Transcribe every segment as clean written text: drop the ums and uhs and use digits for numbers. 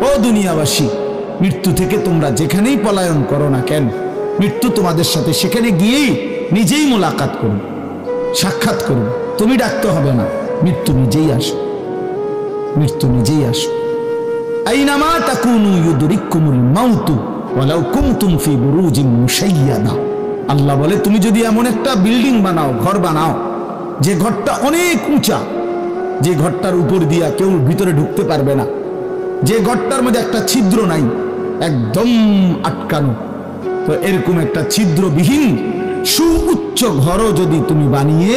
ও দুনিয়াবাসী, মৃত্যু থেকে তোমরা যেখানেই পলায়ন করো না কেন, মৃত্যু তোমাদের সাথে সেখানে গিয়েই নিজেই মোলাকাত করবে, সাক্ষাৎ করবে। তুমি ডাকতে হবে না, মৃত্যু নিজেই আসো, মৃত্যু নিজেই আসো। আইনামা তাকুনু ইউদরিকুমুল মাউতু ওয়ালাউ কুনতুম ফি বুরুজিন মুশাইয়াদা। আল্লাহ বলে, তুমি যদি এমন একটা বিল্ডিং বানাও, ঘর বানাও, যে ঘরটা অনেক উঁচা, যে ঘরটার উপর দিয়া কেউ ভিতরে ঢুকতে পারবে না, যে ঘরটার মধ্যে একটা ছিদ্র নাই, একদম আটকানো, তো এরকম একটা ছিদ্রবিহীন সুউচ্চ ঘরও যদি তুমি বানিয়ে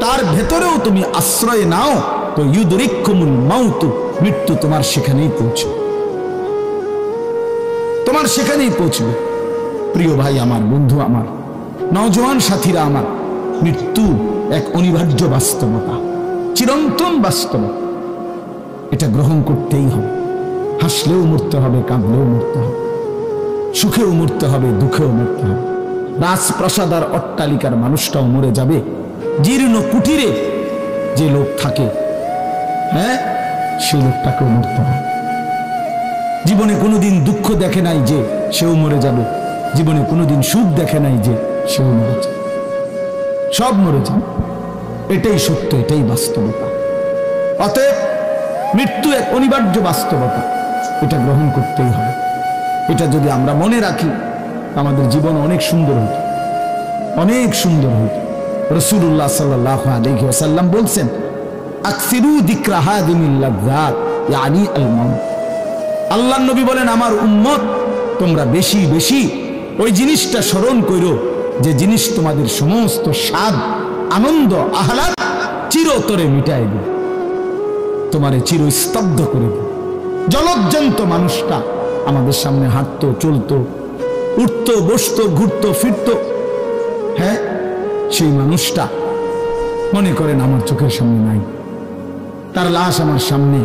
তার ভেতরেও তুমি আশ্রয় নাও, তো ইউদরিকুমুল মাউতু, মৃত্যু তোমার সেখানেই পৌঁছবে, তোমার সেখানেই পৌঁছবে। প্রিয় ভাই আমার, বন্ধু আমার, নওজোয়ান সাথীরা আমার, মৃত্যু এক অনিবার্য বাস্তবতা, চিরন্তন বাস্তবতা। এটা গ্রহণ করতেই হবে। হাসলেও মরতে হবে, কাঁদলেও মরতে হবে, সুখেও মরতে হবে, দুঃখেও মরতে হবে। রাজপ্রাসাদ আর অট্টালিকার মানুষটাও মরে যাবে, জীর্ণ কুটিরে যে লোক থাকে, হ্যাঁ, সেই লোকটাকেও মরতে হবে। জীবনে কোনোদিন দুঃখ দেখে নাই যে সেও মরে যাবে, জীবনে কোনোদিন সুখ দেখে নাই যে সেও মরে যাবে, সব মরে যাবে। এটাই সত্য, এটাই বাস্তবতা। অতএব মৃত্যু এক অনিবার্য বাস্তবতা, এটা গ্রহণ করতেই হবে। এটা যদি আমরা মনে রাখি, আমাদের জীবন অনেক সুন্দর হইত, অনেক সুন্দর হইত। রাসূলুল্লাহ সাল্লাল্লাহু আলাইহি ওয়াসাল্লাম বলছেন, আকসিরু যিকরা হাদিমিল লাযযাত ইয়ানি আল মাউত। আল্লাহর নবী বলেন, আমার উম্মত, তোমরা বেশি বেশি ওই জিনিসটা স্মরণ করো যে জিনিস তোমাদের সমস্ত স্বাদ, আনন্দ, আহ্লাদ চিরতরে মিটায় দিবে, তোমারে চিরস্তব্ধ করে দিবে। জলজ্জন্ত মানুষটা আমাদের সামনে হাঁটতো, চলতো, উঠতো, বসতো, ঘুরতো, ফিরতো, হ্যাঁ, সেই মানুষটা মনে করেন আমার চোখের সামনে নাই, তার লাশ আমার সামনে,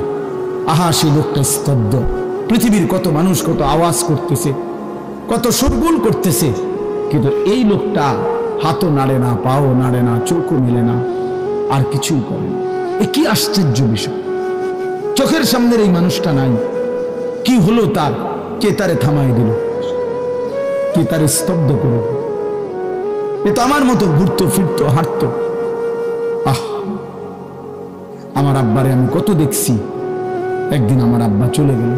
আহা সেই লোকটা স্তব্ধ। পৃথিবীর কত মানুষ কত আওয়াজ করতেছে, কত শোরগোল করতেছে, কিন্তু এই লোকটা হাতও নাড়ে না, পাও নাড়ে না, চোখও মেলে না, আর কিছুই করে না। এ কি আশ্চর্য বিষয়! চোখের সামনের এই মানুষটা নাই, কি হলো তার? কে তারে থামাই দিল? কে তারে স্তব্ধ করে দিল? এ তো আমার মতো ঘুরতো, ফিরতো, হাঁটতো। আহ, আমার আব্বারে আমি কত দেখছি, একদিন আমার আব্বা চলে গেল।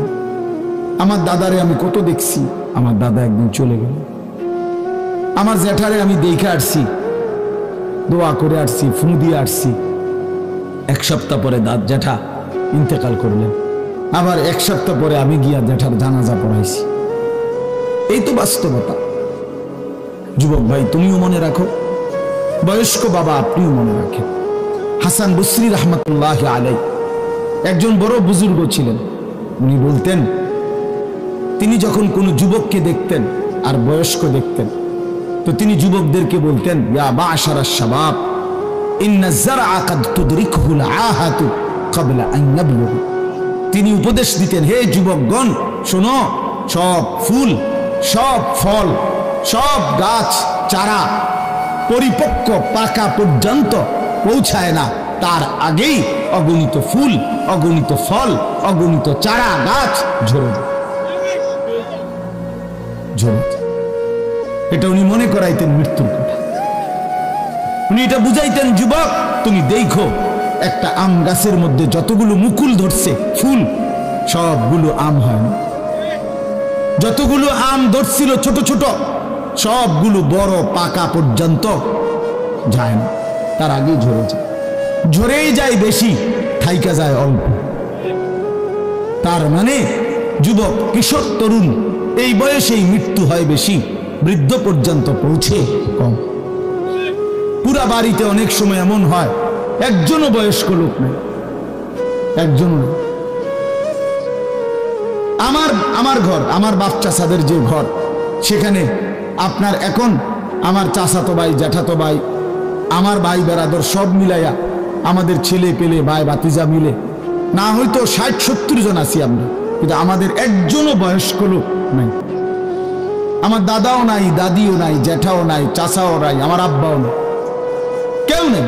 আমার দাদারে আমি কত দেখছি, আমার দাদা একদিন চলে গেল। আমার জ্যাঠারে আমি দেখে আসছি, দোয়া করে আসছি, ফু দিয়ে আসছি। এক সপ্তাহ পরে জ্যাঠা ইন্তেকাল করলেন, আবার এক সপ্তাহ পরে আমি গিয়া জ্যাঠার জানাজা পড়াইছি। এই তো বাস্তবতা। যুবক ভাই, তুমিও মনে রাখো, বয়স্ক বাবা আপনিও মনে রাখেন। হাসান বসরি রহমতুল্লাহ আলাই একজন বড় বুজুর্গ ছিলেন। উনি বলতেন, তিনি যখন কোনো যুবককে দেখতেন আর বয়স্ক দেখতেন, তো তিনি যুবকদেরকে বলতেন, ইয়া মা'শারাশ শাবাব ইন্না যারআ কাদ তুদরিকুহুল আহাতু ক্বাবলা আন ইয়াবলুগ। তিনি উপদেশ দিতেন, হে যুবকগণ শোনো, সব ফুল, সব ফল, সব গাছ চারা পরিপক্ক পাকা পর্যন্ত পৌঁছায় না, তার আগেই অগণিত ফুল, অগণিত ফল, অগণিত চারা গাছ ঝরে যায়। এটা উনি মনে করাইতেন মৃত্যুর কথা। উনি এটা বুঝাইতেন, যুবক তুমি দেখো, একটা আম গাছের মধ্যে যতগুলো মুকুল ধরছে ফুল, সবগুলো আম হয় না। যতগুলো আম ধরছিল ছোট ছোট, সবগুলো বড় পাকা পর্যন্ত যায় না, তার আগেই ঝরে যায়। ঝরেই যায় বেশি, থাইকা যায় অল্প। তার মানে যুবক, কিশোর, তরুণ এই বয়সেই মৃত্যু হয় বেশি, বৃদ্ধ পর্যন্ত পৌঁছে কম। পুরা বাড়িতে অনেক সময় এমন হয় একজনও বয়স্ক লোক নেই, একজন। আমার ঘর, আমার বাপ চাচাদের যে ঘর, সেখানে আপনার এখন আমার চাচাতো ভাই, জ্যাঠাতো ভাই, আমার ভাই বেরাদর সব মিলাইয়া আমাদের ছেলে পেলে ভাই বাতিজা মিলে না হয়তো 60-70 জন আছি আমরা, কিন্তু আমাদের একজনও বয়স্ক লোক নাই। আমার দাদাও নাই, দাদিও নাই, জ্যাঠাও নাই, চাচাও নাই, আমার আব্বাও নাই, কেউ নেই।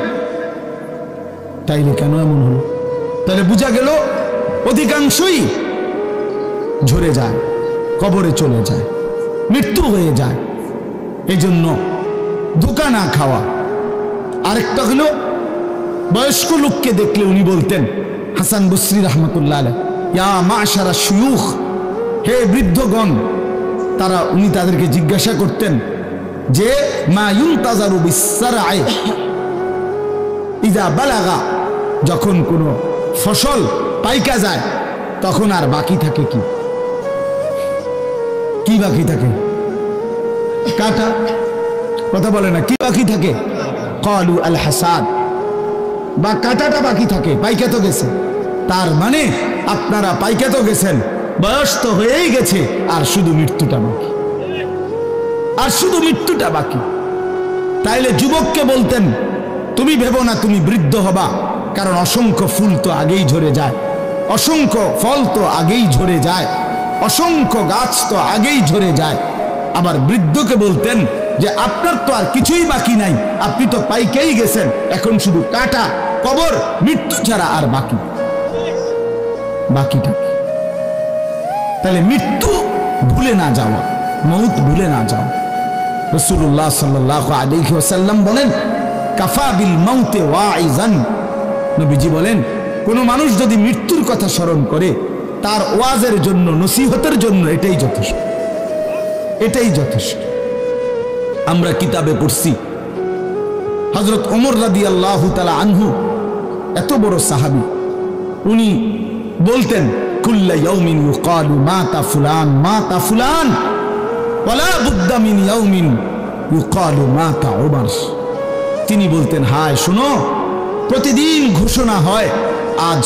তাইলে কেন এমন হলো? তাহলে বোঝা গেল অধিকাংশই ঝরে যায়, কবরে চলে যায়, মৃত্যু হয়ে যায়। এই জন্য ধোঁকা না খাওয়া। আরেকটা হলো বয়স্ক লোককে দেখলে উনি বলতেন, হাসান বসরি রহমতুল্লাহ আলাইহি, ইয়া মাশারা শুয়ুখ, হে বৃদ্ধগণ। উনি তাদেরকে জিজ্ঞাসা করতেন যে মা ইউনতাজারু বিসসারআ ইযা বালাগা, যখন কোনো ফসল পাইকা যায় তখন আর বাকি থাকে কি? কি বাকি থাকে? কাটা। কথা বলে না, কি বাকি থাকে? ক্বালু আল হাসাদ, বা কাটাটা বাকি থাকে, পাইকা তো গেছে। তার মানে আপনারা পাইকা তো গেছেন, বয়স তো হয়েই গেছে, আর শুধু মৃত্যুটা বাকি, আর শুধু মৃত্যুটা বাকি। তাইলে যুবককে বলতেন, তুমি ভেবো না তুমি বৃদ্ধ হবা, কারণ অসংখ্য ফুল তো আগেই ঝরে যায়, অসংখ্য ফল তো আগেই ঝরে যায়, অসংখ্য গাছ তো আগেই ঝরে যায়। আবার বৃদ্ধকে বলতেন যে আপনার তো আর কিছুই বাকি নাই, আপনি তো পাইকেই গেছেন, এখন শুধু কাটা, কবর, মৃত্যু ছাড়া আর বাকিটা। তাহলে মৃত্যু ভুলে না যাওয়া, মউত ভুলে না যাওয়া। রাসূলুল্লাহ সাল্লাল্লাহু আলাইহি ওয়াসাল্লাম বলেন, কাফা বিল মাউতে ওয়াইজান। নবীজি বলেন, কোন মানুষ যদি মৃত্যুর কথা স্মরণ করে, তার ওয়াজের জন্য, নসিহতের জন্য এটাই যথেষ্ট, এটাই যথেষ্ট। আমরা কিতাবে পড়ছি, হযরত ওমর রাদিয়াল্লাহু তাআলা আনহু, এত বড় সাহাবী, উনি বলতেন, কুল্লা ইয়াউমিন ইউকালু মাতা ফুলান মাতা ফুলান ওয়ালা বুদ্দা মিন ইয়াউমিন ইউকালু মাতা ওমর। তিনি বলতেন, হায় শোনো, প্রতিদিন ঘোষণা হয় আজ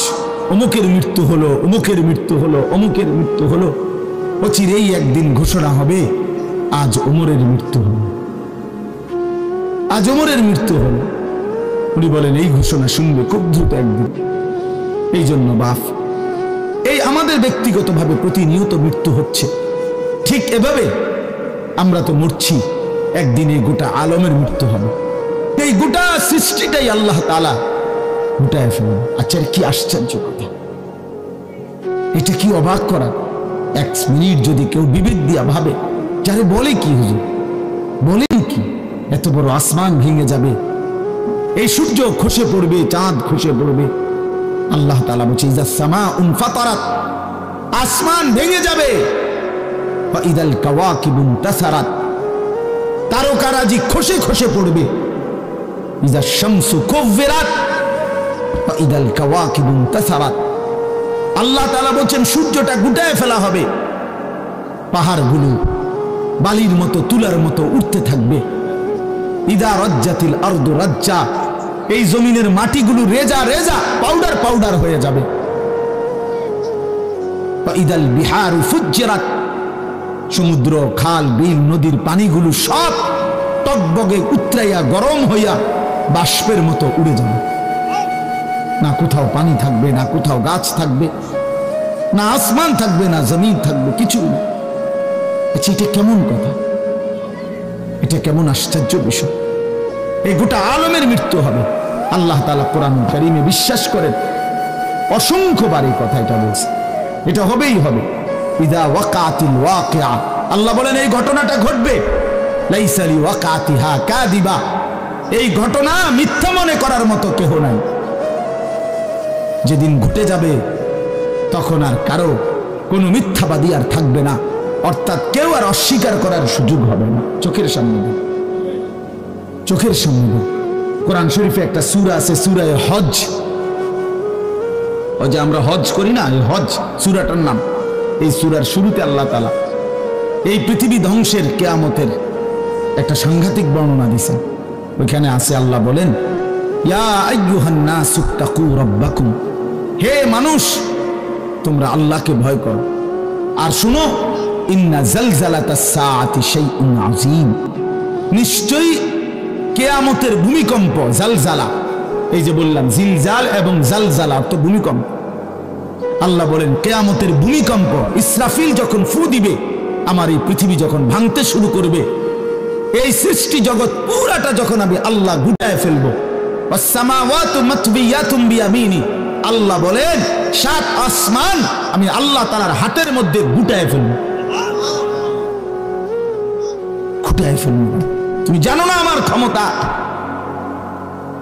অমুকের মৃত্যু হলো, অমুকের মৃত্যু হলো, অমুকের মৃত্যু হলো। অচিরেই একদিন ঘোষণা হবে আজ ওমরের মৃত্যু হলো, আজ ওমরের মৃত্যু হলো। উনি বলেন, এই ঘোষণা শুনবে খুব দ্রুত একদিন। এই জন্য বাপ, এই আমাদের ব্যক্তিগতভাবে প্রতিনিয়ত মৃত্যু হচ্ছে, ঠিক এভাবে আমরা তো মরছি, একদিনে গোটা আলমের মৃত্যু হবে। এই গোটা সৃষ্টিটাই আল্লাহ তাআলা গোটায় ফেলেন। আচ্ছা, কি আশ্চর্য কথা, এটা কি অবাক করা। এক মিনিট যদি কেউ বিবেক দিয়া ভাবে, যারে বলে কি হুজুর, বলেন কি, এত বড় আসমান ভেঙে যাবে, এই সূর্য খসে পড়বে, চাঁদ খসে পড়বে। আল্লাহ তাআলা বলছে, ইযা সামাউন ফাতারাত, আসমান ভেঙে যাবে। ওয়া ইদাল কাওয়াকিবু ইনতাসারাত, তারকারাজি খসে খসে পড়বে। ইযা শামসু কুওয়িরাত ওয়া ইদাল কাওয়াকিবু ইনতাসারাত। আল্লাহ তাআলা বলেন, সূর্যটা গুটায় ফেলা হবে, পাহাড়গুলো বালির মতো, তুলার মতো উঠতে থাকবে। ইদা রাজ্জাতিল আরদু রাজ্জা, এই জমিনের মাটিগুলো রেজা রেজা, পাউডার পাউডার হয়ে যাবে। ইদাল বিহারু ফুজ্জিরাত, সমুদ্র, খাল, বিল, নদীর পানিগুলো সব টকবগে উতরাইয়া গরম হইয়া বাষ্পের মতো উড়ে যাবে। না কোথাও পানি থাকবে, না কোথাও গাছ থাকবে, না আসমান থাকবে, না জমিন থাকবে, কিছু না। আচ্ছা, এটা কেমন কথা, এটা কেমন আশ্চর্য বিষয়। এই গোটা আলমের মৃত্যু হবে। আল্লাহ তাআলা কোরআন কারীমে বিশ্বাস করেন, অসংখ্যবার এই কথা এটা বলছে, এটা হবেই হবে। ইদা ওয়াকাতিল ওয়াকিআ, আল্লাহ বলেন এই ঘটনাটা ঘটবে। লাইসা লিওয়াকাতিহা কাযিবা, এই ঘটনা মিথ্যা মনে করার মতো কেহ নাই। যেদিন ঘটে যাবে তখন আর কারো কোনো মিথ্যাবাদী আর থাকবে না, অর্থাৎ কেউ আর অস্বীকার করার সুযোগ হবে না। চোখের সামনে, চোখের সামনে। কোরআন শরীফে একটা সূরা আছে, সূরা হজ। ওই যে আমরা হজ করি না, এই হজ সূরাটার নাম। এই সূরার শুরুতে আল্লাহ তাআলা এই পৃথিবী ধ্বংসের, কিয়ামতের একটা সাংঘাতিক বর্ণনা দিয়েছেন। ওইখানে আছে, আল্লাহ বলেন, ইয়া আইয়ুহান নাসু তাকু রাব্বাকুম, হে মানুষ তোমরা আল্লাহকে ভয় করো। আর শুনো, ইন্না জালজালাতাস সাআতি শাইউন আযীম, নিশ্চয়ই কিয়ামতের ভূমিকম্প, জালজালা, এই যে বললাম জিলজাল এবং জালজালা তো ভূমিকম্প। আল্লাহ বলেন কিয়ামতের ভূমিকম্প, ইসরাফিল যখন ফু দিবে, আমার এই পৃথিবী যখন ভাঙতে শুরু করবে, এই সৃষ্টি জগৎ পুরাটা যখন আমি আল্লাহ গুটায় ফেলবো, ওয়াস সামাওয়াতু মাতবিয়াতুম বিয়ামিনি, আল্লাহ বলেন 7 আসমান আমি আল্লাহ তাআলার হাতের মধ্যে গুটায় ফেলব, গুটায় ফেলব। তুমি জানো না আমার ক্ষমতা?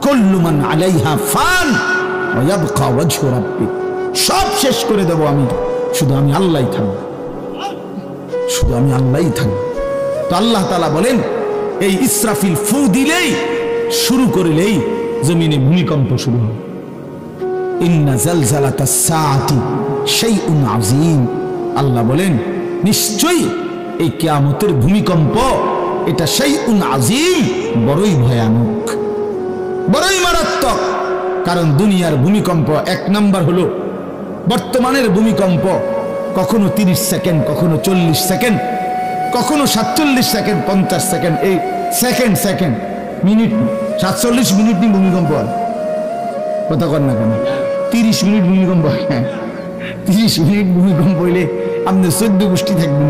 কুল্লু মান আলাইহা ফান ওয়া ইয়াবকা ওয়াজহু রাব্বিক, সব শেষ করে দেব আমি, শুধু আমি আল্লাহই থাকব, শুধু আমি আল্লাহই থাকব। তো আল্লাহ তাআলা বলেন এই ইসরাফিল ফু দিলেই, শুরু করলেই জমিনে ভূমিকম্প শুরু হবে। ইন্না জালজালাতাস সাআতি শাইউন আযীম, আল্লাহ বলেন নিশ্চয়ই এই কিয়ামতের ভূমিকম্প এটা শাইউন আযীম, বড়ই ভয়ানক, বড়ই মারাত্মক। কারণ দুনিয়ার ভূমিকম্প 1 নাম্বার হলো বর্তমানের ভূমিকম্প কখনো 30 সেকেন্ড, কখনো 40 সেকেন্ড, কখনো 47 সেকেন্ড, 50 সেকেন্ড, এই সেকেন্ড সেকেন্ড মিনিট 47 মিনিট নি ভূমিকম্প হয়। কথা কর না কেন? 30 মিনিট ভূমিকম্প হয়। 30 মিনিট ভূমিকম্প হইলে আপনি 14 গোষ্ঠী থাকবেন।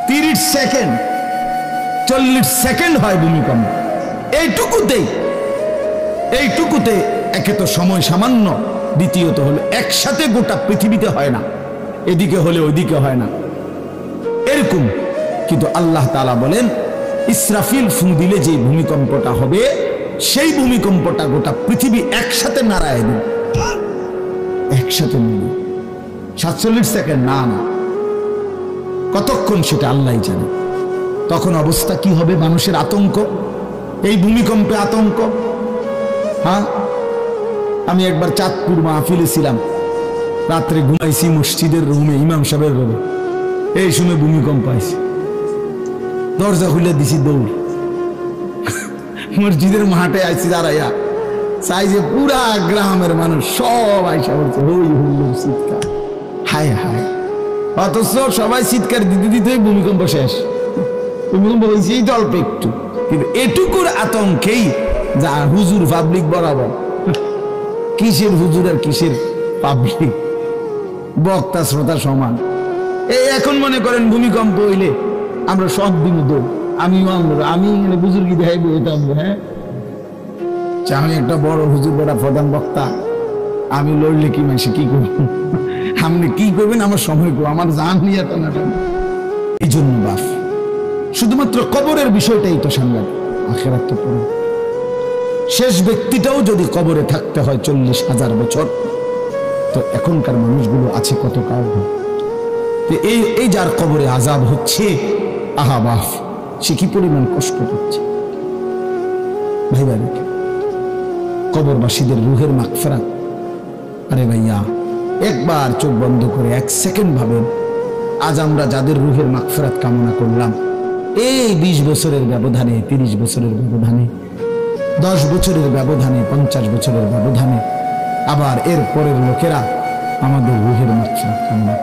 30 সেকেন্ড 40 সেকেন্ড হয় ভূমিকম্প। এইটুকুতে একে তো সময় সামান্য, দ্বিতীয়ত হলো একসাথে গোটা পৃথিবীতে হয় না, এদিকে হলে ওইদিকে হয় না এরকম। কিন্তু আল্লাহ তাআলা বলেন ইসরাফিল ফু দিলে যে ভূমিকম্পটা হবে, সেই ভূমিকম্পটা গোটা পৃথিবী একসাথে নাড়ায় দেবে, একসাথে মিলে। 47 সেকেন্ড না, কতক্ষণ সেটা আল্লাহই জানে। তখন অবস্থা কি হবে? মানুষের আতঙ্ক, এই ভূমিকম্পে আতঙ্ক। হ্যাঁ, আমি একবার চাঁদপুর মাহফিলে ছিলাম, রাত্রে ঘুমাইছি মসজিদের রুমে, ইমাম সাহেবের রুমে। এই শুনে ভূমিকম্প আইছে, দরজা খুলে দিছি দৌড়, মসজিদের মাঠে আইছি দাঁড়াইয়া, চাই যে পুরা গ্রামের মানুষ সব আইসা বলছে হই হুল্লোড় চিৎকার, হায় হায়। অথচ সবাই চিৎকার দিতে দিতে ভূমিকম্প শেষ। ভূমিকম্প হয়েছে এই তো অল্প একটু, কিন্তু এটুকুর আতঙ্কেই যা হুজুর পাবলিক বরাবর। কিসের হুজুর আর কিসের পাবলিক, বক্তা শ্রোতা সমান। এই এখন মনে করেন ভূমিকম্প হইলে আমরা সব দিন দৌড়, আমি বুজুর্গি দেখাইবো এটা। হ্যাঁ, আমি একটা বড় হুজুর, বড় প্রধান বক্তা, আমি লড়লে কি মাসে কি করব? আপনি কি করবেন? আমার সময় করবো, আমার জান নিয়ে টানা। এই জন্য বাপ শুধুমাত্র কবরের বিষয়টাই তো সাংঘাতিক, আখিরাত তো পড়ে। শেষ ব্যক্তিটাও যদি কবরে থাকতে হয় 40,000 বছর, তো এখনকার মানুষগুলো আছে কত কাল। এই যার কবরে আযাব হচ্ছে, আহা বাপ, সে কি পরিমাণ কষ্ট পাচ্ছে। ভাই ভাই, কবরবাসীদের রুহের মাগফিরাত। আরে ভাইয়া, একবার চোখ বন্ধ করে 1 সেকেন্ড ভাবেন, আজ আমরা যাদের রুহের মাগফিরাত কামনা করলাম, এই 20 বছরের ব্যবধানে, 30 বছরের ব্যবধানে, 10 বছরের ব্যবধানে, 50 বছরের ব্যবধানে, আবার এর পরের লোকেরা আমাদের রুহের মাগফিরাত কামনা।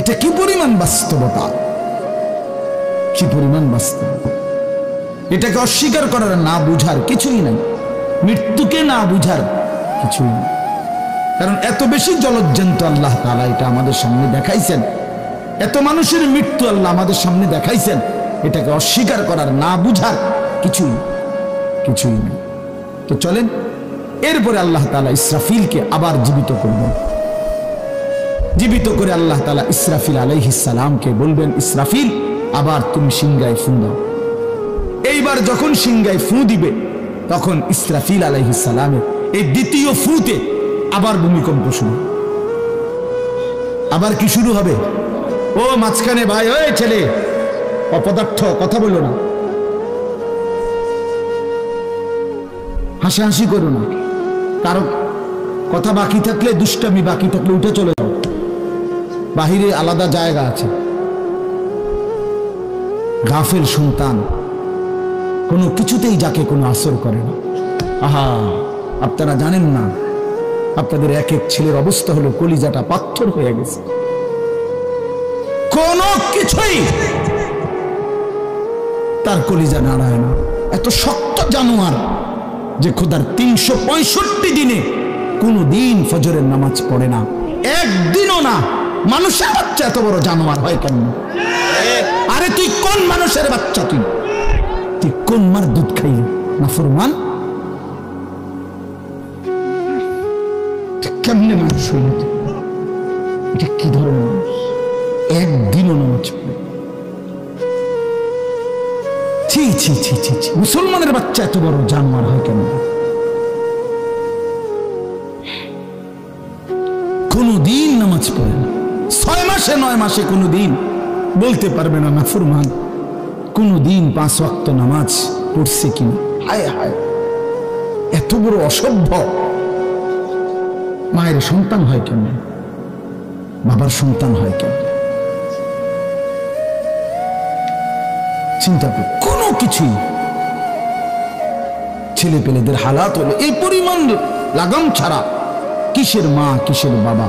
এটা কি পরিমাণ বাস্তবতা, কি পরিমাণ বাস্তবতা! এটাকে অস্বীকার করার, না বুঝার কিছুই নাই, মৃত্যুকে না বুঝার কিছুই নেই। কারণ এত বেশি জলজ্জান্ত আল্লাহ তাআলা এটা আমাদের সামনে দেখাইছেন, এত মানুষের মৃত্যু আল্লাহ আমাদের সামনে দেখাইছেন, এটাকে অস্বীকার করার, না বুঝার কিছুই নেই। তো চলেন, এরপরে আল্লাহ তাআলা ইসরাফিলকে আবার জীবিত করবেন। জীবিত করে আল্লাহ তাআলা ইসরাফিল আলাইহিস সালামকে বলবেন, ইসরাফিল আবার তুমি সিংহায় ফু দাও। এইবার যখন সিংহায় ফু দিবে, তখন ইসরাফিল আলাইহিস সালামের এই দ্বিতীয় ফুতে আবার ভূমিকম্প শুরু। আবার কি শুরু হবে? ও মাঝখানে ভাই, ওই ছেলে অপদার্থ, কথা বলো না, হাসাহাসি করো না, কারো কথা বাকি থাকলে, দুষ্টামি বাকি থাকলে উঠে চলে যাও, বাহিরে আলাদা জায়গা আছে। গাফেল সন্তান কোনো কিছুতেই যাকে কোনো আসর করে না। আহা, আপনারা জানেন না, আপনাদের এক এক ছেলের অবস্থা হলো কলিজাটা পাথর হয়ে গেছে, কোনো কিছুই তার কলিজা নাড়ায় না। এত শক্ত জানোয়ার যে খোদার 365 দিনে কোনো দিন ফজরের নামাজ পড়ে না, একদিনও না। মানুষের বাচ্চা এত বড় জানোয়ার হয় কেন? আরে তুই কোন মানুষের বাচ্চা? তুই কোন মার দুধ খাইলি? নাফরমান। কেমনে মানুষ হইল? এটা কি ধরনের মানুষ? একদিনও নামাজ পড়ে। ছি ছি ছি ছি ছি, মুসলমানের বাচ্চা এত বড় জানোয়ার হয় কেন? কোনদিন নামাজ পড়ে না, 6 মাসে 9 মাসে কোনদিন বলতে পারবে না নাফরমান কোনদিন 5 ওয়াক্ত নামাজ পড়ছে কিনা। হায় হায়, এত বড় অসভ্য। মায়ের সন্তান হয় কেন? বাবার সন্তান হয় কেন? চিন্তা কর, কোনো কিছুই ছেলে পেলেদের হালাত হলো এই পরিমাণ লাগাম ছাড়া। কিসের মা কিসের বাবা,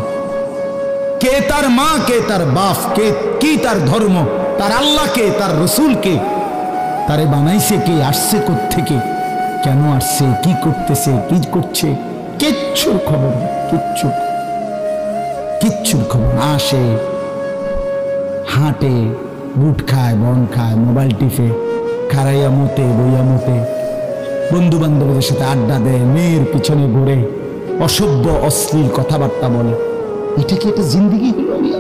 কে তার মা কে তার বাপ, কে কি তার ধর্ম, তার আল্লাহ কে, তার রসুল কে, তারে বানাইছে কে, আসছে কোত্থেকে, কেন আসছে, কি করতেছে, কি করছে, কিচ্ছুর খবর নেই। কিচ্ছুর খবর। আসে, হাঁটে, বুট খায়, বন খায়, মোবাইল টিপে, খারাইয়া মতে, বইয়া মতে, বন্ধু বান্ধবদের সাথে আড্ডা দেয়, মেয়ের পিছনে ঘুরে, অসভ্য অশ্লীল কথাবার্তা বলে। এটা কি একটা জিন্দেগি হলো?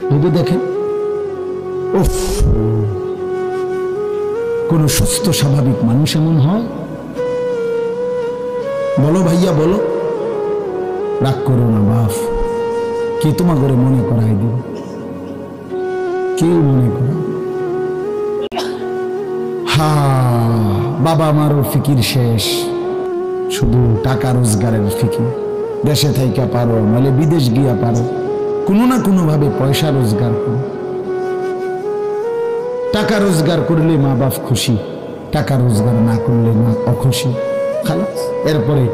ভেবে দেখেন। উফ, কোন সুস্থ স্বাভাবিক মানুষ এমন হয়? বলো ভাইয়া বলো। রাগ করো না বাপ, কে তোমার করে মনে করাই দিব? কেউ মনে করে। হা, বাবা আমারও ফিকির শেষ, শুধু টাকা রোজগারের ফিকির। দেশে থাইকা পারো, নাহলে বিদেশ গিয়া পারো, কোনো না কোনো ভাবে পয়সা রোজগার করো। টাকা রোজগার করলে মা বাপ খুশি, টাকা রোজগার না করলে মা অখুশি। খালাস। এরপরে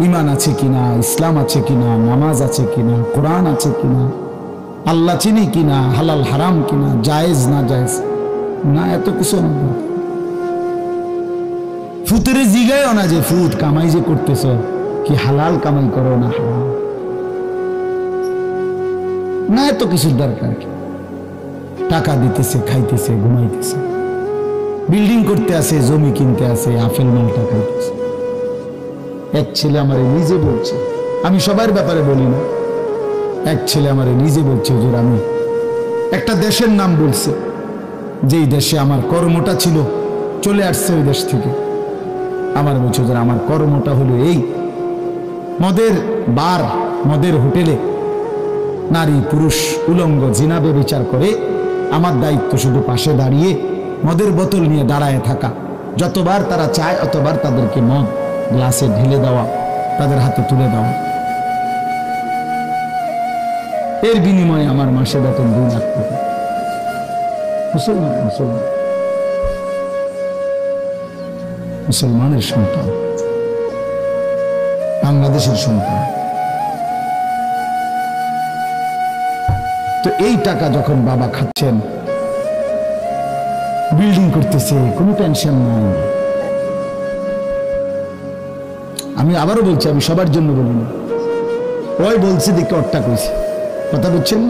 ইমান আছে কিনা, ইসলাম আছে কিনা, নামাজ আছে কিনা, কোরআন আছে কিনা, আল্লাহ চিনি কিনা, হালাল হারাম কিনা, জায়েজ না জায়েজ না, এত কিছু না। ফুতের জিগায়ও না যে ফুত কামাই যে করতেছ, কি হালাল কামাই করো না হারাম না, এত কিছুর দরকার কি? টাকা দিতেছে, খাইতেছে, ঘুমাইতেছে, বিল্ডিং করতে আসে, জমি কিনতে আসে, আপেল মালটা খাইতেছে। এক ছেলে আমারে নিজে বলছে, আমি সবার ব্যাপারে বলি না, এক ছেলে আমারে নিজে বলছে, হুজুর আমি একটা দেশের নাম বলছে, যেই দেশে আমার কর্মটা ছিল, চলে আসছে ওই দেশ থেকে। আমার বলছে, হুজুর আমার কর্মটা হলো এই, মদের বার, মদের হোটেলে নারী পুরুষ উলঙ্গ জিনাবে বিচার করে, আমার দায়িত্ব শুধু পাশে দাঁড়িয়ে মদের বোতল নিয়ে দাঁড়ায় থাকা, যতবার তারা চায় অতবার তাদেরকে মদ গ্লাসে ঢেলে দেওয়া, তাদের হাতে তুলে দেওয়া। এর বিনিময়ে আমার মাসে বেতন 2 লাখ টাকা। মুসলমান মুসলমান মুসলমানের সন্তান, বাংলাদেশের সন্তান। তো এই টাকা যখন বাবা খাচ্ছেন, বিল্ডিং করতেছে, কোনো টেনশন নাই। আমি আবারও বলছি, আমি সবার জন্য বলি না, ওই বলছি দেখে অট্টা কইছি, কথা বুঝছেন?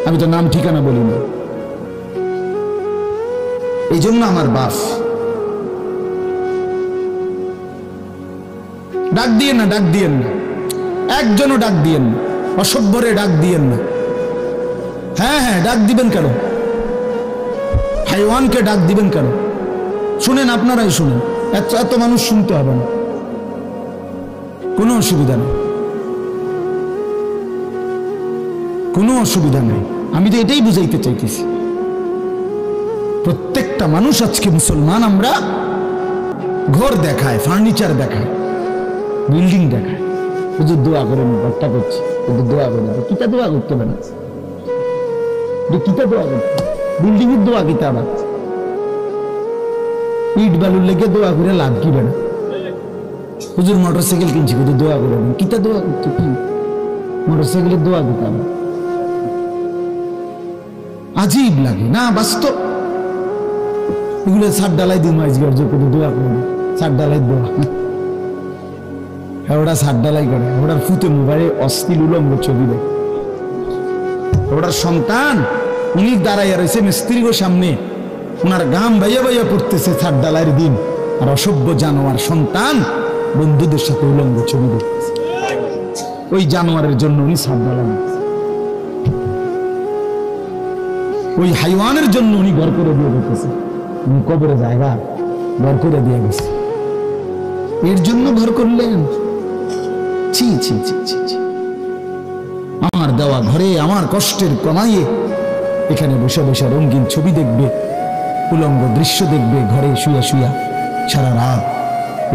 আমি তো নাম ঠিকানা বলি না। এই জন্য আমার বাপ ডাক দিয়েন না, ডাক দিয়েন না, একজনও ডাক দিয়েন না, অসভ্যরে ডাক দিয়েন না। হ্যাঁ হ্যাঁ, ডাক দিবেন কেন? হাইওয়ানকে ডাক দিবেন কেন? শুনেন, আপনারাই শুনেন, এত মানুষ শুনতে হবে না, কোনো অসুবিধা নেই, কোনো অসুবিধা নেই। আমি তো এটাই বুঝাইতে চাইতেছি, প্রত্যেকটা মানুষ আজকে মুসলমান। আমরা ঘর দেখায়, ফার্নিচার দেখায়, বিল্ডিং দেখায়, শুধু দোয়া করে ঘরটা করছি, শুধু দোয়া করে। কিতা দোয়া করতে হবে না, কিতা দোয়া করতে, বিল্ডিং এর দোয়া কিতা, আবার ইট বালুর লেগে দোয়া করে লাভ কি বেড়া? হুজুর মোটরসাইকেল কিনছি, কিন্তু দোয়া করে কিতা দোয়া করতে, কি মোটরসাইকেলের দোয়া দিতে হবে? আজীব লাগে না? বাস্তব এগুলো ছাদ ডালাই দিন দোয়া করে, ছাদ ডালাই দোয়া, ওটা ছাদ ডালাই করে, ওটার ফুতে মোবাইলে অশ্লীল উলঙ্গ ছবি দেয়। ওটার সন্তান উনি দাঁড়াইয়া রয়েছে মিস্ত্রির সামনে, ওনার গাম বাইয়া বাইয়া পড়তেছে ছাদ ডালাইয়ের দিন, আর অসভ্য জানোয়ার সন্তান বন্ধুদের সাথে উলঙ্গ ছবি দেখতেছে। ওই জানোয়ারের জন্য উনি সাপ ঢালান, ওই হাইওয়ানের জন্য উনি ঘর করে দিয়ে গেছে, উনি কবরে জায়গা ঘর করে দিয়ে গেছে, এর জন্য ঘর করলেন। ছি ছি ছি ছি ছি, আমার দেওয়া ঘরে আমার কষ্টের কমাইয়ে এখানে বসে বসে রঙিন ছবি দেখবে, উলঙ্গ দৃশ্য দেখবে ঘরে শুয়া শুয়া সারা রাত।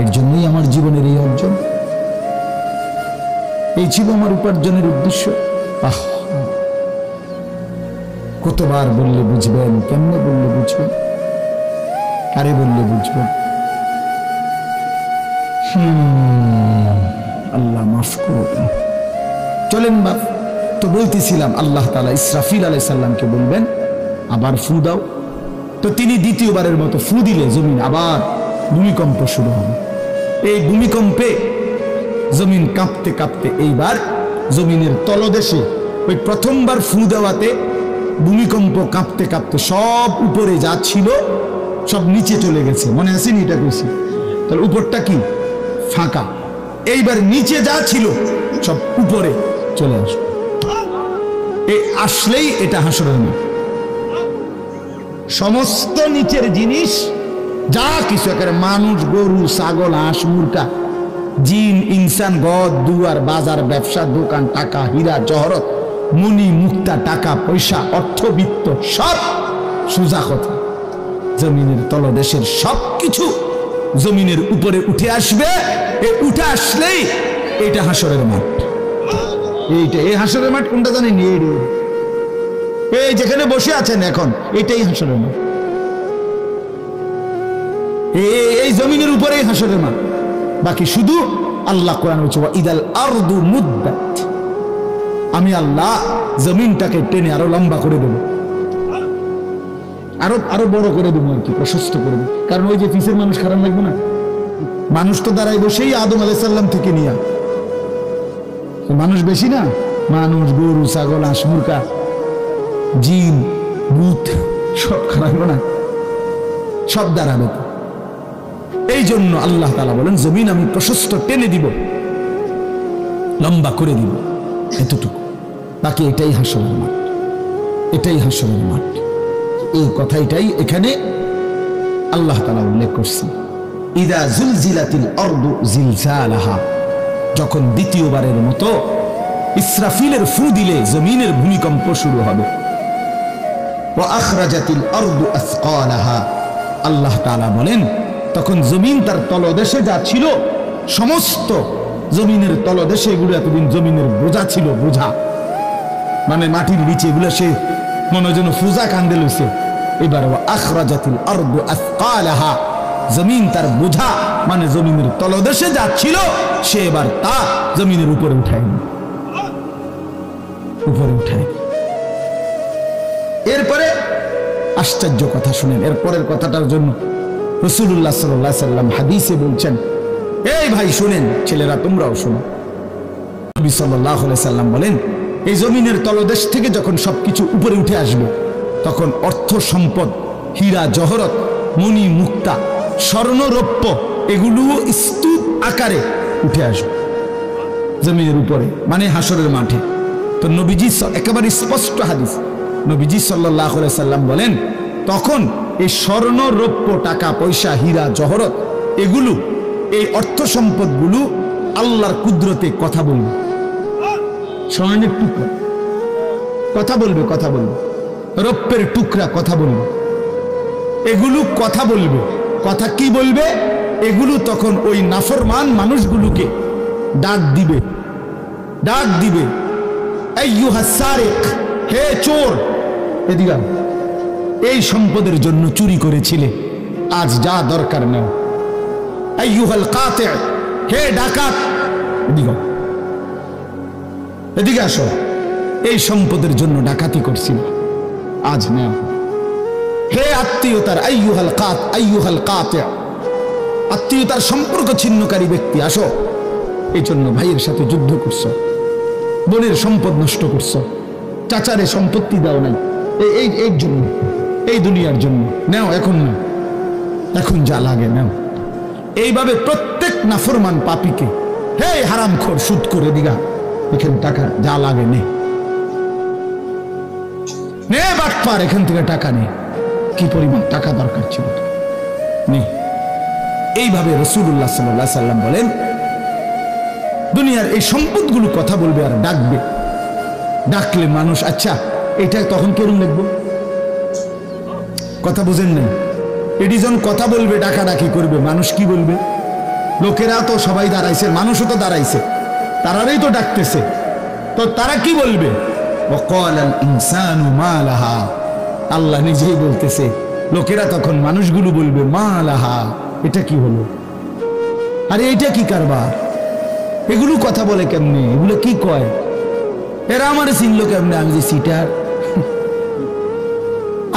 এর জন্যই আমার জীবনের এই অর্জন, এই ছিল আমার উপার্জনের উদ্দেশ্য। আহ, কতবার বললে বুঝবেন, কেমনে বললে বুঝবেন, আরে বললে বুঝবেন। আল্লাহ মাফ করুন। চলেন বাপ, তো বলতেছিলাম আল্লাহ তাআলা ইসরাফিল আলাইহিস সালামকে বলবেন আবার ফু দাও। তো তিনি দ্বিতীয়বারের মতো ফু দিলে জমিন আবার ভূমিকম্প শুরু হবে। এই ভূমিকম্পে জমিন কাঁপতে কাঁপতে এইবার জমিনের তলদেশে ওই প্রথমবার ফু দেওয়াতে ভূমিকম্প কাঁপতে কাঁপতে সব উপরে যা ছিল সব নিচে চলে গেছে। মনে আসেনি এটা কইছি? তাহলে উপরটা কি ফাঁকা, এইবার নিচে যা ছিল সব উপরে চলে আসবে। এই আসলেই এটা হাসরের মাঠ। সমস্ত নিচের জিনিস যা কিছু, একেবারে মানুষ, গরু, ছাগল, হাঁস, মুরগা, জিন, ইনসান, ঘর দুয়ার, বাজার, ব্যবসা, দোকান, টাকা, হীরা জহরত, মণি মুক্তা, টাকা পয়সা, অর্থবিত্ত, সব সোজা কথা জমিনের তলদেশের সব কিছু জমিনের উপরে উঠে আসবে। উঠে আসলেই এটা হাসরের মাঠ। এইটা এই হাসরের মাঠ কোনটা জানেন? এই যেখানে বসে আছেন এখন, এটাই হাসরের মাঠ। এই জমিনের উপরেই হাসরের মাঠ। বাকি শুধু আল্লাহ কোরআন বলছে ইদাল আরদু মুদ্দাত, আমি আল্লাহ জমিনটাকে টেনে আরো লম্বা করে দেব, আরো বড় করে দেবো আর কি, প্রশস্ত করে দেবো। কারণ ওই যে পিসের মানুষ খারাপ লাগবে না, মানুষ তো দাঁড়াইব সেই আদম আলাইহিস সালাম থেকে নিয়ে। মানুষ বেশি না, মানুষ, গরু, ছাগল, হাঁস, মুরগা, জিন, ভূত সব খারাপ না, সব দাঁড়াবে। এই জন্য আল্লাহ তাআলা বলেন জমিন আমি প্রশস্ত টেনে দিব, লম্বা করে দিব, এতটুকু। বাকি এটাই হাসরের মাঠ, এটাই হাসরের মাঠ। এই কথাটাই এখানে আল্লাহ তাআলা উল্লেখ করছেন। ইদা জুলজিলাতিল আরদু জিলজালাহা, যখন দ্বিতীয়বারের মতো ইসরাফিলের ফু দিলে জমিনের ভূমিকম্প শুরু হবে। ওয়া আখরাজাতিল আরদু আসকালাহা, আল্লাহ তাআলা বলেন তখন জমিন তার তলদেশে যা ছিল সমস্ত জমিনের তলদেশে, এগুলো এতদিন জমিনের বোঝা ছিল, বোঝা মানে মাটির নিচে, এগুলো সে মনে যেন ফুজা কান্দে লইছে। এবার ওয়া আখরাজাতিল আরদু আসকালাহা, জমিন তার বোঝা মানে জমিনের তলদেশে যা ছিল সে এবার তা জমিনের উপরে উঠায়, উপরে উঠায়। এরপরে আশ্চর্য কথা শুনেন, এরপরের কথাটার জন্য রাসূলুল্লাহ সাল্লাল্লাহু আলাইহি সাল্লাম হাদিসে বলছেন, এই ভাই শুনেন, ছেলেরা তোমরাও শোনো। নবী সাল্লাল্লাহু আলাইহি সাল্লাম বলেন এই জমিনের তলদেশ থেকে যখন সবকিছু উপরে উঠে আসবে তখন অর্থ সম্পদ, হীরা জহরত, মণি মুক্তা, স্বর্ণ রৌপ্য এগুলো স্তূপ আকারে উঠে আসবে জমিনের উপরে, মানে হাসরের মাঠে। তো নবীজি একেবারে স্পষ্ট হাদিস, নবীজি সাল্লাল্লাহু আলাইহি সাল্লাম বলেন তখন এই স্বর্ণ রৌপ্য, টাকা পয়সা, হীরা জহরত এগুলো, এই অর্থ সম্পদগুলো আল্লাহর কুদরতে কথা বলবে। স্বর্ণের টুকরা কথা বলবে, কথা বলবে, রৌপ্যের টুকরা কথা বলবে, এগুলো কথা বলবে। কথা কি বলবে? এগুলো তখন ওই নাফরমান মানুষগুলোকে ডাক দিবে, ডাক দিবে, আইয়ুহাস সারিক, হে চোর, এদিকে এই সম্পদের জন্য চুরি করেছিলে, আজ যা দরকার নাও। আইয়ুহাল কাতি, হে ডাকাত, এদিকে এদিকে আসো, এই সম্পদের জন্য ডাকাতি করছিল, আজ নাও। হে আত্মীয়তার, আইয়ুহাল কাতি, আত্মীয়তার সম্পর্ক ছিন্নকারী ব্যক্তি, আসো। এই জন্য ভাইয়ের সাথে যুদ্ধ করছো, বোনের সম্পদ নষ্ট করছো, চাচারে সম্পত্তি দাও নাই, এই জন্য, এই দুনিয়ার জন্য নাও, এখন না, এখন যা লাগে নাও। এইভাবে প্রত্যেক প্রত্যেক নাফরমান পাপীকে, হে হারামখোর সুদ করে দিগা, এখানে টাকা যা লাগে নে বাটপার, এখান থেকে টাকা নে, কি পরিমাণ টাকা দরকার ছিল নে। এইভাবে রাসূলুল্লাহ সাল্লাল্লাহু আলাইহি সাল্লাম বলেন, দুনিয়ার এই সম্পদগুলো কথা বলবে আর ডাকবে, ডাকলে মানুষ আচ্ছা এটা তখন কেরম লিখবো, কথা বুঝেন নাই? এটি যখন কথা বলবে, ডাকাডাকি করবে, মানুষ কি বলবে? লোকেরা তো সবাই দাঁড়াইছে, মানুষও তো দাঁড়াইছে, তারাই তো ডাকতেছে, তো তারা কি বলবে? ওয়াকালাল ইনসানু মা লাহা, আল্লাহ নিজেই বলতেছে, লোকেরা তখন মানুষগুলো বলবে মা লাহা, এটা কি হলো, আরে এটা কি কারবার, এগুলো কথা বলে কেমনে, এগুলো কি কয়, এরা আমার চিনলো কেমনে, আমি যে সিটার,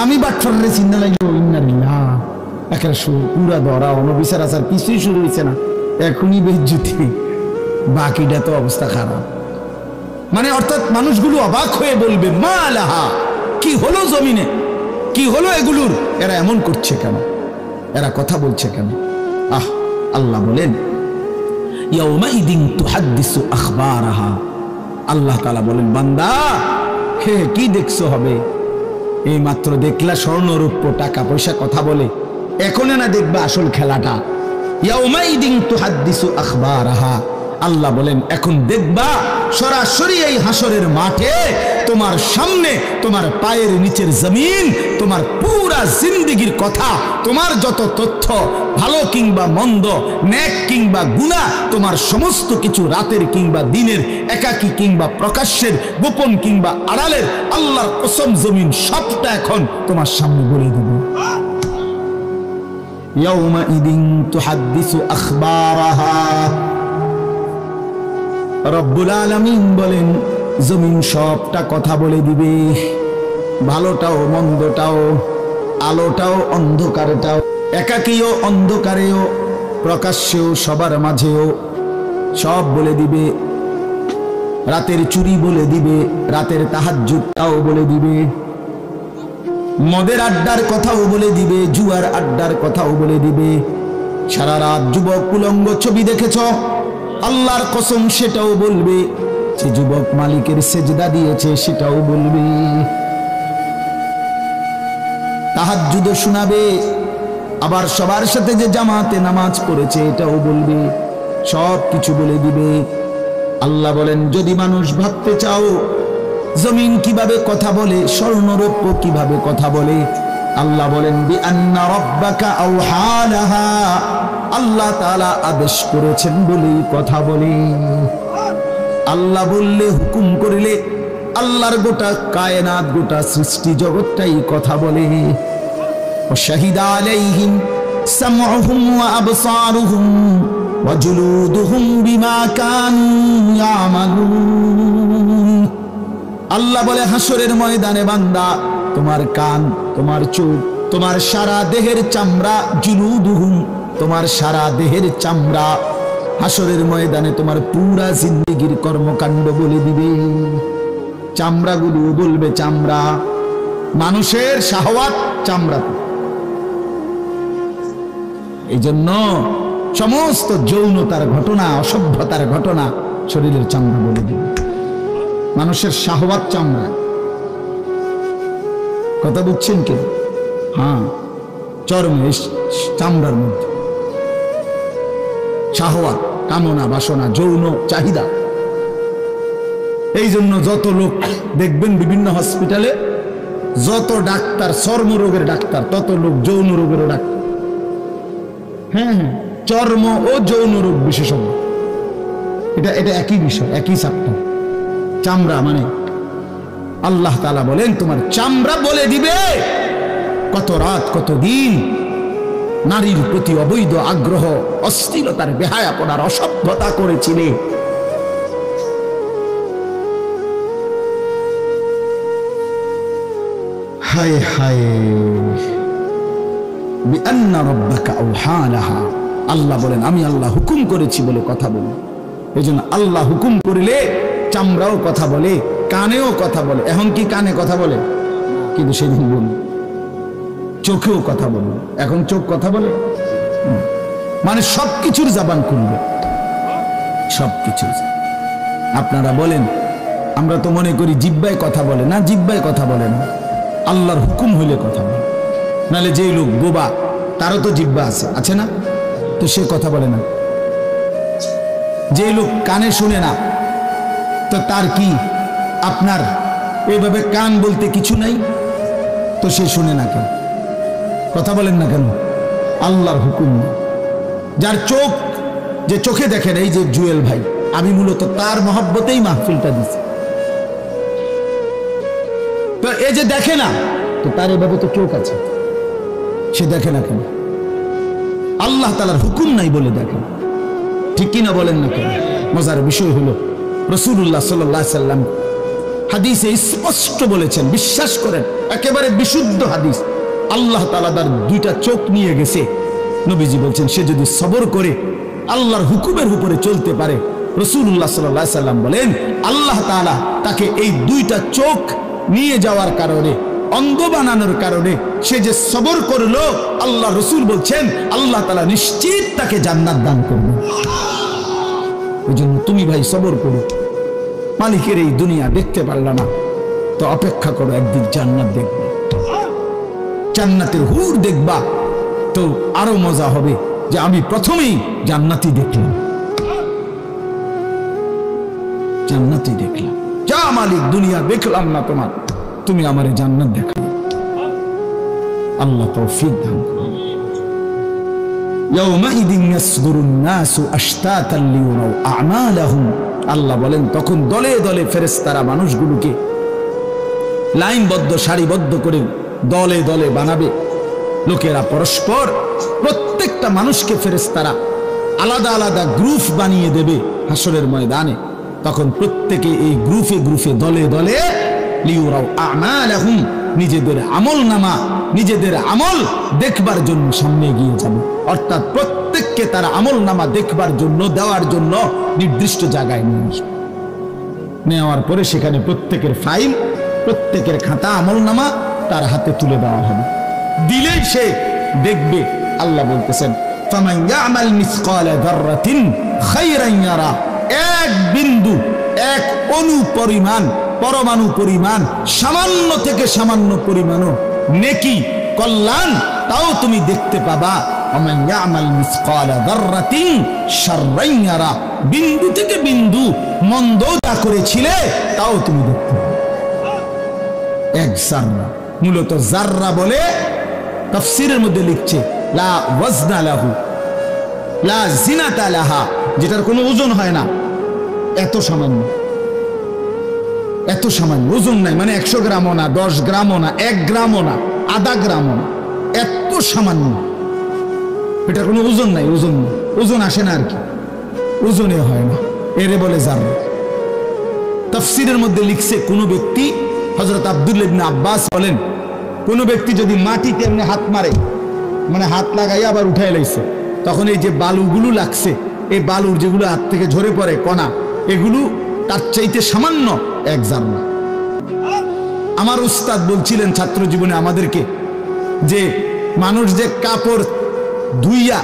আমি বাটফারে চিন্তা লাগলো, একটা পুরা ধরা অনবিচার আচার কিছুই শুরু হয়েছে না, এখনই বেজ্জতি, বাকিটা তো অবস্থা খারাপ। মানে অর্থাৎ মানুষগুলো অবাক হয়ে বলবে মা লাহা, কি হলো জমিনে, কি হলো এগুলোর, এরা এমন করছে কেন, এরা কথা বলছে কেন? আল্লাহ বলেন ইয়াউমাইদিন তুহাদ্দিসু আখবারাহা, আল্লাহ তাআলা বলেন বান্দা হে কি দেখছো হবে, এই মাত্র দেখলা স্বর্ণ রূপ্য টাকা পয়সা কথা বলে, এখন না দেখবা আসল খেলাটা। ইয়াউমাইদিন তুহাদ্দিসু আখবারাহা, আল্লাহ বলেন এখন দেখবা সরাসরি এই হাসরের মাঠে তোমার সামনে, তোমার পায়ের নিচের জমিন, তোমার পুরা জিন্দেগীর কথা, তোমার যত তথ্য, ভালো কিংবা মন্দ, নেক কিংবা গুনাহ, তোমার সমস্ত কিছু রাতের কিংবা দিনের, একাকী কিংবা প্রকাশ্যের, গোপন কিংবা আড়ালের, আল্লাহর কসম জমিন সবটা এখন তোমার সামনে বলে দেব। ইয়াউমাইদিন তুহাদ্দিসু আখবারাহা, রব্বুল আলামিন বলেন জমিন সবটা কথা বলে দিবে, ভালোটাও মন্দটাও, আলোটাও অন্ধকারটাও, একাকীও অন্ধকারেও, প্রকাশ্যেও সবার মাঝেও, সব বলে দিবে। রাতের চুরি বলে দিবে, রাতের তাহাজ্জুদটাও বলে দিবে, মদের আড্ডার কথাও বলে দিবে, জুয়ার আড্ডার কথাও বলে দিবে। সারা রাত যুবক উলঙ্গ ছবি দেখেছ, আল্লাহর কসম সেটাও বলবে, যে যুবক মালিকের সেজদা দিয়েছে সেটাও বলবে, তাহাজ্জুদ শোনাবে, আবার সবার সাথে যে জামাতে নামাজ পড়েছে এটাও বলবে, সব কিছু বলে দিবে। আল্লাহ বলেন যদি মানুষ ভাবতে চাও জমিন কিভাবে কথা বলে, স্বর্ণরৌপ্য কিভাবে কথা বলে, আল্লাহ বলেন বিআন্না রাব্বাকা আওহা লাহা, আল্লাহ তাআলা আদেশ করেছেন বলেই কথা বলে। আল্লাহ বললে, হুকুম করিলে, আল্লাহর গোটা কায়নাত, গোটা সৃষ্টি জগৎটাই কথা বলে। ওয়াশাহিদা আলাইহিম সামউহুম ওয়া আবসারুহুম ওয়া জুলুদুহুম বিমা কানু ইয়ামালুন। আল্লাহ বলে হাসরের ময়দানে বান্দা, তোমার কান, তোমার চোখ, তোমার সারা দেহের চামড়া, জুলুদুহুম, তোমার সারা দেহের চামড়া, হাসরের ময়দানে তোমার পুরা জিন্দেগির কর্মকাণ্ড বলে দিবে। চামড়াগুলো বলবে, চামড়া, মানুষের শাহওয়াত চামড়াতে। এই জন্য সমস্ত যৌনতার ঘটনা, অসভ্যতার ঘটনা শরীরের চামড়া বলে দিবে। মানুষের শাহওয়াত চামড়া, কথা বুঝছেন কে? হ্যাঁ, চর্মে, চামড়ার মধ্যে শাহওয়াত, কামনা, বাসনা, যৌন চাহিদা। এই জন্য যত লোক দেখবেন বিভিন্ন হসপিটালে, যত ডাক্তার চর্মরোগের ডাক্তার, তত লোক যৌন রোগেরও ডাক্তার। হ্যাঁ হ্যাঁ, চর্ম ও যৌন রোগ বিশেষজ্ঞ, এটা এটা একই বিষয়, একই চাপ্টার। চামড়া মানে আল্লাহ তাআলা বলেন তোমার চামড়া বলে দিবে কত রাত কত দিন নারীর প্রতি অবৈধ আগ্রহ, অশ্লীলতার, বেহায়াপনার, অসভ্যতা করেছিলে। হায় হায়, বিআন্না রাব্বাকা আওহা লাহা, আল্লাহ বলেন আমি আল্লাহ হুকুম করেছি বলে কথা বলে। এই জন্য আল্লাহ হুকুম করিলে চামড়াও কথা বলে, কানেও কথা বলে। এখন কি কানে কথা বলে? কিন্তু সেদিন বলি চোখেও কথা বলে। এখন চোখ কথা বলে? মানে সবকিছুর জবান খুলবে, সবকিছু। আপনারা বলেন, আমরা তো মনে করি জিহ্বায় কথা বলে না, জিহ্বায় কথা বলে না, আল্লাহর হুকুম হইলে কথা বলে। নাহলে যে লোক বোবা তারও তো জিহ্বা আছে, আছে না? তো সে কথা বলে না। যে লোক কানে শুনে না, তো তার কি আপনার এইভাবে কান বলতে কিছু নাই? তো সে শুনে না কেন? কথা বলেন না কেন? আল্লাহর হুকুম। যার চোখ, যে চোখে দেখেন, এই যে জুয়েল ভাই, আমি মূলত তার মহব্বতেই মাহফিলটা দিছি। তো এই যে দেখে না, তো তার এভাবে তো চোখ আছে, সে দেখে না কেন? আল্লাহ তাআলার হুকুম নাই বলে দেখে। ঠিক কিনা বলেন না কেন? মজার বিষয় হলো রাসূলুল্লাহ সাল্লাল্লাহু আলাইহি সাল্লাম হাদিসে স্পষ্ট বলেছেন, বিশ্বাস করেন, একেবারে বিশুদ্ধ হাদিস, আল্লাহ তাআলা তার দুইটা চোখ নিয়ে গেছে। নবীজি বলছেন, সে যদি সবর করে আল্লাহর হুকুমের উপরে চলতে পারে, রাসূলুল্লাহ সাল্লাল্লাহু আলাইহি সাল্লাম বলেন, আল্লাহ তাআলা তাকে এই দুইটা চোখ নিয়ে যাওয়ার কারণে, অন্ধ বানানোর কারণে সে যে সবর করলো, আল্লাহ রাসূল বলছেন আল্লাহ তাআলা নিশ্চিত তাকে জান্নাত দান করবে। এই জন্য তুমি ভাই সবর করো। মালিকের এই দুনিয়া দেখতে পারলা না, তো অপেক্ষা করো, একদিন জান্নাত দেখবে, জান্নাতের হুর দেখবা, তো আরো মজা হবে যে আমি প্রথমেই জান্নাতি দেখলাম, জান্নাতি দেখলাম। যা মালিক, দুনিয়া দেখলাম না তোমার, তুমি আমারে জান্নাত দেখাও। আল্লাহ তৌফিক দান করুন। ইয়াউমাইদিন ইয়াসদুরুন নাসু আশতাতান লিয়ুরাউ আ'মালাহুম, আল্লাহ বলেন তখন দলে দলে ফেরেশতারা মানুষগুলোকে লাইনবদ্ধ, সারিবদ্ধ করে দলে দলে বানাবে। লোকেরা পরস্পর, প্রত্যেকটা মানুষকে ফেরেশতারা আলাদা আলাদা গ্রুপ বানিয়ে দেবে হাসরের ময়দানে। তখন প্রত্যেকে এই গ্রুপে গ্রুপে, দলে দলে লিয়ুরাউ আ'মালাহুম, নিজেদের আমলনামা, নিজেদের আমল দেখবার জন্য সামনে এগিয়ে যাবে। অর্থাৎ প্রত্যেককে তার আমলনামা দেখবার জন্য, দেওয়ার জন্য নির্দিষ্ট জায়গায় নিয়ে আসবে। নেওয়ার পরে সেখানে প্রত্যেকের ফাইল, প্রত্যেকের খাতা, আমলনামা তার হাতে তুলে দেওয়া হবে। দিলেই সে দেখবে। আল্লাহ বলতেছেন, ফামান ইয়ামাল মিসকালা যাররাতিন খায়রান ইয়ারা, এক বিন্দু, এক অণু পরিমাণ, পরমাণু পরিমাণ, সামান্য থেকে সামান্য পরিমাণও নেকি, কল্যাণ, তাও তুমি দেখতে পাবা। ওমান ইয়ামাল মিসকালা যাররাতিন শাররান ইয়ারা, বিন্দু থেকে বিন্দু মন্দ যা করেছিলে তাও তুমি দেখতে পাবে। এক জাররা, মূলত জাররা বলে তাফসীরের মধ্যে লিখছে লা ওয়াজনা লাহু লা জিনাতা লাহা, যেটার কোনো ওজন হয় না, এত সামান্য, এত সামান্য, ওজন নাই, মানে 100 গ্রামও না, 10 গ্রামও না, 1 গ্রামও না, আধা গ্রামও না, এত সামান্য, এটা কোনো ওজন নাই, ওজন নেই, ওজন আসে না আর কি, ওজনে হয় না, এরে বলে জাররা। তাফসীরের মধ্যে লিখছে, কোন ব্যক্তি, হযরত আব্দুল্লাহ ইবনে আব্বাস বলেন, কোন ব্যক্তি যদি মাটিতে এমনি হাত মারে, মানে হাত লাগাই আবার উঠাই লাইছে, তখন এই যে বালুগুলো লাগছে, এই বালুর যেগুলো হাত থেকে ঝরে পড়ে কণা, এগুলো তার চাইতে সামান্য এক জাররা। আমার উস্তাদ বলছিলেন ছাত্র জীবনে আমাদেরকে, যে মানুষ যে কাপড় ধুইয়া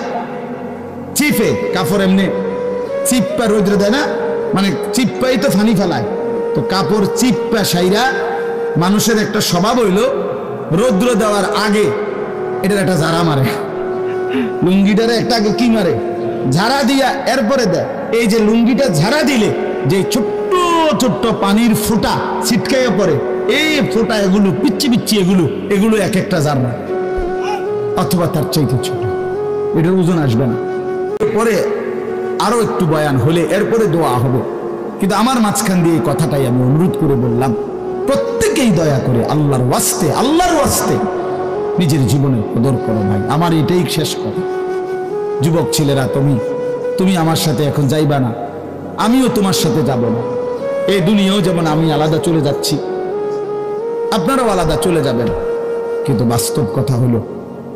চিপে, কাপড় এমনি চিপ্পা রোদ্রে দেয় না, মানে চিপ্পাই তো ফানি ফেলায়, তো কাপড় চিপ্পা সাইরা মানুষের একটা স্বভাব হইল রৌদ্র দেওয়ার আগে এটার একটা ঝাড়া মারে, লুঙ্গিটারে একটা আগে কি মারে, ঝাড়া দিয়া এরপরে দেয়। এই যে লুঙ্গিটা ঝাড়া দিলে যে ছোট্ট ছোট্ট পানির ফোঁটা ছিটকাইয়া পড়ে, এই ফোঁটা, এগুলো পিচ্ছি পিচ্ছি, এগুলো এক একটা জাররা, অথবা তার চাইতে ছোট, এটার ওজন আসবে না। এরপরে আরো একটু বয়ান হলে এরপরে দোয়া হবে, কিন্তু আমার মাঝখান দিয়ে এই কথাটাই আমি অনুরোধ করে বললাম, প্রত্যেকেই দয়া করে আল্লাহর ওয়াস্তে নিজের জীবনে কদর করো ভাই। আমার এটাই শেষ কথা। যুবক ছেলেরা, তুমি আমার সাথে এখন যাইবা না, আমিও তোমার সাথে যাব না। এই দুনিয়াও যেমন আমি আলাদা চলে যাচ্ছি, আপনারাও আলাদা চলে যাবেন, কিন্তু বাস্তব কথা হলো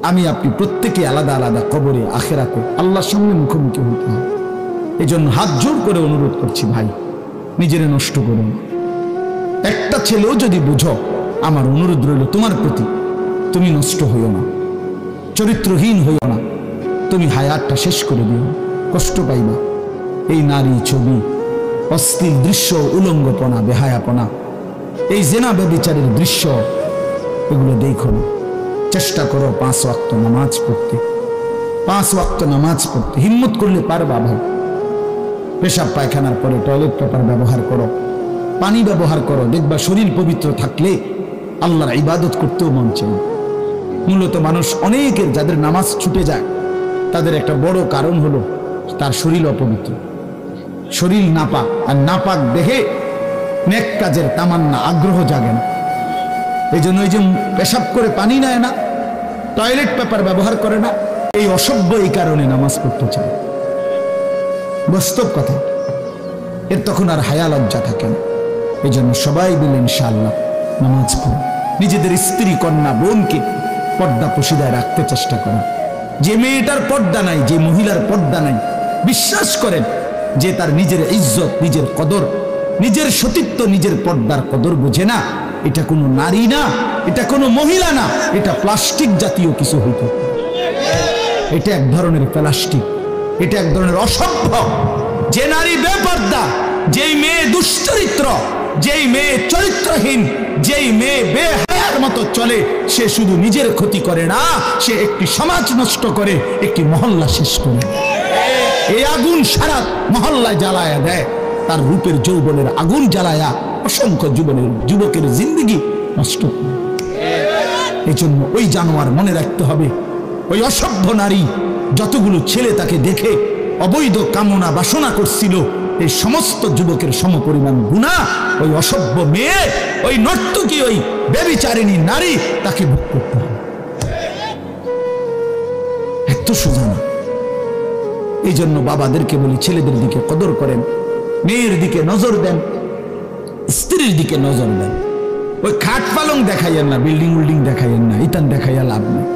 আমি আপনি প্রত্যেকে আলাদা আলাদা কবরে, আখিরাতে আল্লাহর সামনে মুখোমুখি হতে হবে। এই জন্য হাত জোর করে অনুরোধ করছি ভাই, নিজেরে নষ্ট করো না। একটা ছেলেও যদি বুঝো, আমার অনুরোধ রইল তোমার প্রতি, তুমি নষ্ট হইও না, চরিত্রহীন হইও না, তুমি হায়াতটা শেষ করে দিও, কষ্ট পাইবা। এই নারী ছবি, অশ্লীল দৃশ্য, উলঙ্গপনা, বেহায়াপনা, এই জেনা ব্যভিচারের দৃশ্য, এগুলো দেখো না। চেষ্টা করো 5 ওয়াক্ত নামাজ পড়তে, 5 ওয়াক্ত নামাজ পড়তে হিম্মত করলে পারবা ভাই। পেশাব পায়খানার পরে টয়লেট পেপার ব্যবহার করো, পানি ব্যবহার করো, দেখবা শরীর পবিত্র থাকলে আল্লাহর ইবাদত করতেও মন চায়। মূলত মানুষ অনেকের যাদের নামাজ ছুটে যায় তাদের একটা বড় কারণ হলো তার শরীর অপবিত্র, শরীর নাপাক। আর নাপাক দেখে নেক কাজের তামান্না, আগ্রহ জাগে না। এই জন্য এই যে পেশাব করে পানি নেয় না, টয়লেট পেপার ব্যবহার করে না, এই অসভ্য এই কারণে নামাজ পড়তে চায়। বাস্তব কথা, এর তখন আর হায়া লজ্জা থাকে না। এই জন্য সবাই বলেন ইনশাআল্লাহ নামাজ পড়ো, নিজেদের স্ত্রী কন্যা বোনকে পর্দা পশিদায় রাখতে চেষ্টা করেন। যে মেয়েটার পর্দা নাই, যে মহিলার পর্দা নাই, বিশ্বাস করেন যে তার নিজের ইজ্জত, নিজের কদর, নিজের সতীত্ব, নিজের পর্দার কদর বোঝে না, এটা কোনো নারী না, এটা কোনো মহিলা না, এটা প্লাস্টিক জাতীয় কিছু হইত। এটা এক ধরনের প্লাস্টিক, এটা এক ধরনের অসভ্য। যে নারী বেপর্দা, যেই মেয়ে দুশ্চরিত্র, যেই মেয়ে চরিত্রহীন, যেই মেয়ে বেহায়ার মতো চলে, সে শুধু নিজের ক্ষতি করে না, সে একটি সমাজ নষ্ট করে, একটি মহল্লা শেষ করে। এই আগুন সারা মহল্লায় জ্বালায়া দেয়, তার রূপের যৌবনের আগুন জ্বালায়া অসংখ্য যুবকের জিন্দেগি নষ্ট করে। এই জন্য ওই জানোয়ার মনে রাখতে হবে, ওই অসভ্য নারী যতগুলো ছেলে তাকে দেখে অবৈধ কামনা বাসনা করছিল, এই সমস্ত যুবকের সমপরিমাণ গুনাহ ওই অসভ্য মেয়ে, ওই নর্তকী, ওই ব্যভিচারিণী নারী তাকে ভোগ করতে হবে। এত সোজা না। এই জন্য বাবাদেরকে বলি, ছেলেদের দিকে কদর করেন, মেয়ের দিকে নজর দেন, স্ত্রীর দিকে নজর দেন। ওই খাট পালং দেখাইয়েন না, বিল্ডিং উল্ডিং দেখাইয়েন না, ইতান দেখাইয়া লাভ নেই।